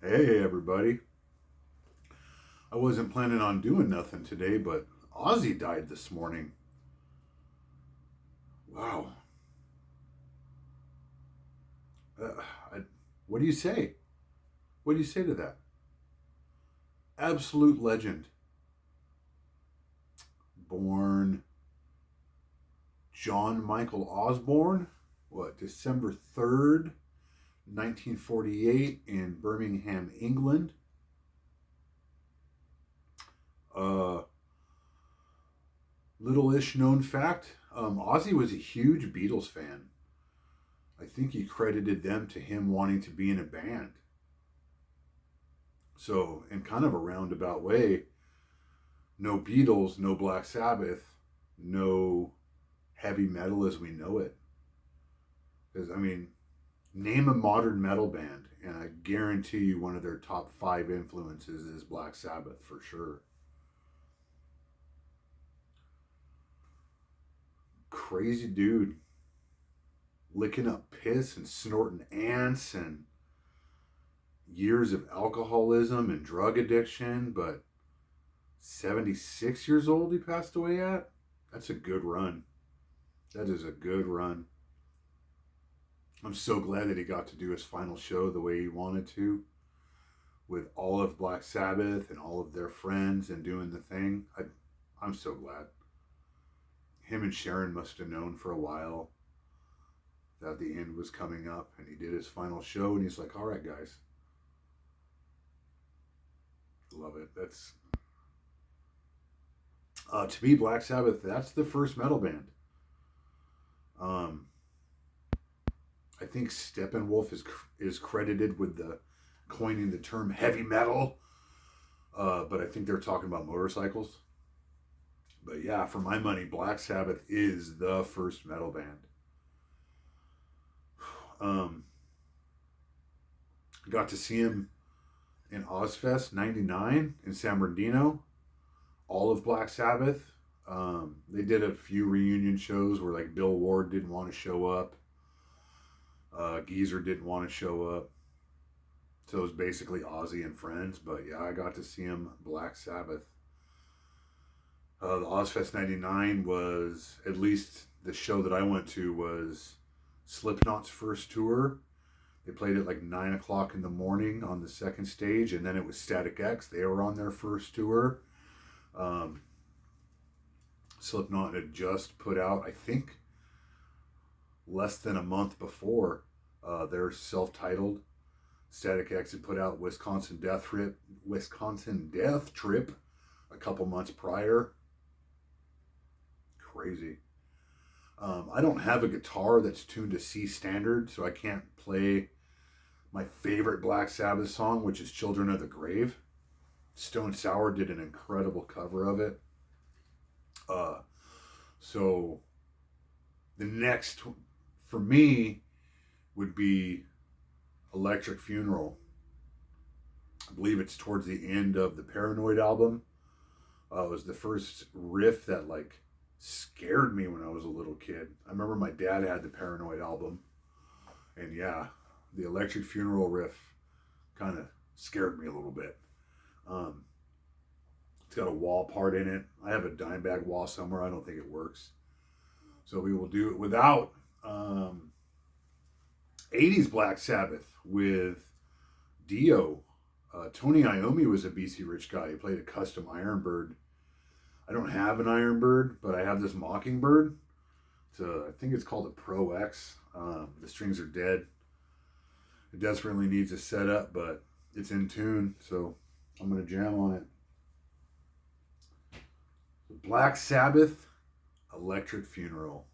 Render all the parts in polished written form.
Hey, everybody. I wasn't planning on doing nothing today, but Ozzy died this morning. Wow. Uh, I, what do you say? What do you say to that? Absolute legend. Born John Michael Osbourne, December 3rd, 1948, in Birmingham, England. Uh, Little-ish known fact, Ozzy was a huge Beatles fan. I think he credited them to him wanting to be in a band. So, in kind of a roundabout way, no Beatles, no Black Sabbath, no heavy metal as we know it. Because, I mean, name a modern metal band, and I guarantee you one of their top five influences is Black Sabbath for sure. Crazy dude, licking up piss and snorting ants and years of alcoholism and drug addiction, but 76 years old he passed away at? That's a good run. That is a good run. I'm so glad that he got to do his final show the way he wanted to, with all of Black Sabbath and all of their friends and doing the thing. I'm so glad. Him and Sharon must have known for a while that the end was coming up, and he did his final show, and he's like, all right, guys. Love it. That's to be Black Sabbath. That's the first metal band. Um, I think Steppenwolf is credited with the coining the term heavy metal, but I think they're talking about motorcycles. But yeah, for my money, Black Sabbath is the first metal band. Um, got to see him in Ozfest '99 in San Bernardino. All of Black Sabbath. They did a few reunion shows where like Bill Ward didn't want to show up. Geezer didn't want to show up. So it was basically Ozzy and friends. But yeah, I got to see him Black Sabbath. The Ozfest '99 was, at least the show that I went to, was Slipknot's first tour. They played at like 9 o'clock in the morning on the second stage, and then it was Static X. They were on their first tour. Um, Slipknot had just put out, I think, less than a month before, their self-titled. Static X had put out Wisconsin Death Trip a couple months prior. Crazy. I don't have a guitar that's tuned to C standard, so I can't play my favorite Black Sabbath song, which is Children of the Grave. Stone Sour did an incredible cover of it. Uh, so the next for me would be Electric Funeral. I believe it's towards the end of the Paranoid album. It was the first riff that like scared me when I was a little kid. I remember my dad had the Paranoid album, and yeah, the Electric Funeral riff kind of scared me a little bit. Um, it's got a wah part in it. I have a Dimebag wah somewhere. I don't think it works. So we will do it without 80s Black Sabbath with Dio. Tony Iommi was a BC Rich guy. He played a custom Ironbird. I don't have an Ironbird, but I have this Mockingbird. I think it's called a Pro X. The strings are dead. It desperately needs a setup, but it's in tune, so I'm going to jam on it. Black Sabbath, Electric Funeral.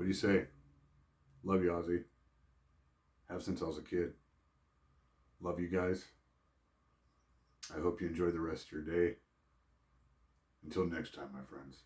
do you say? Love you, Ozzy. Have since I was a kid. Love you guys. I hope you enjoy the rest of your day. Until next time, my friends.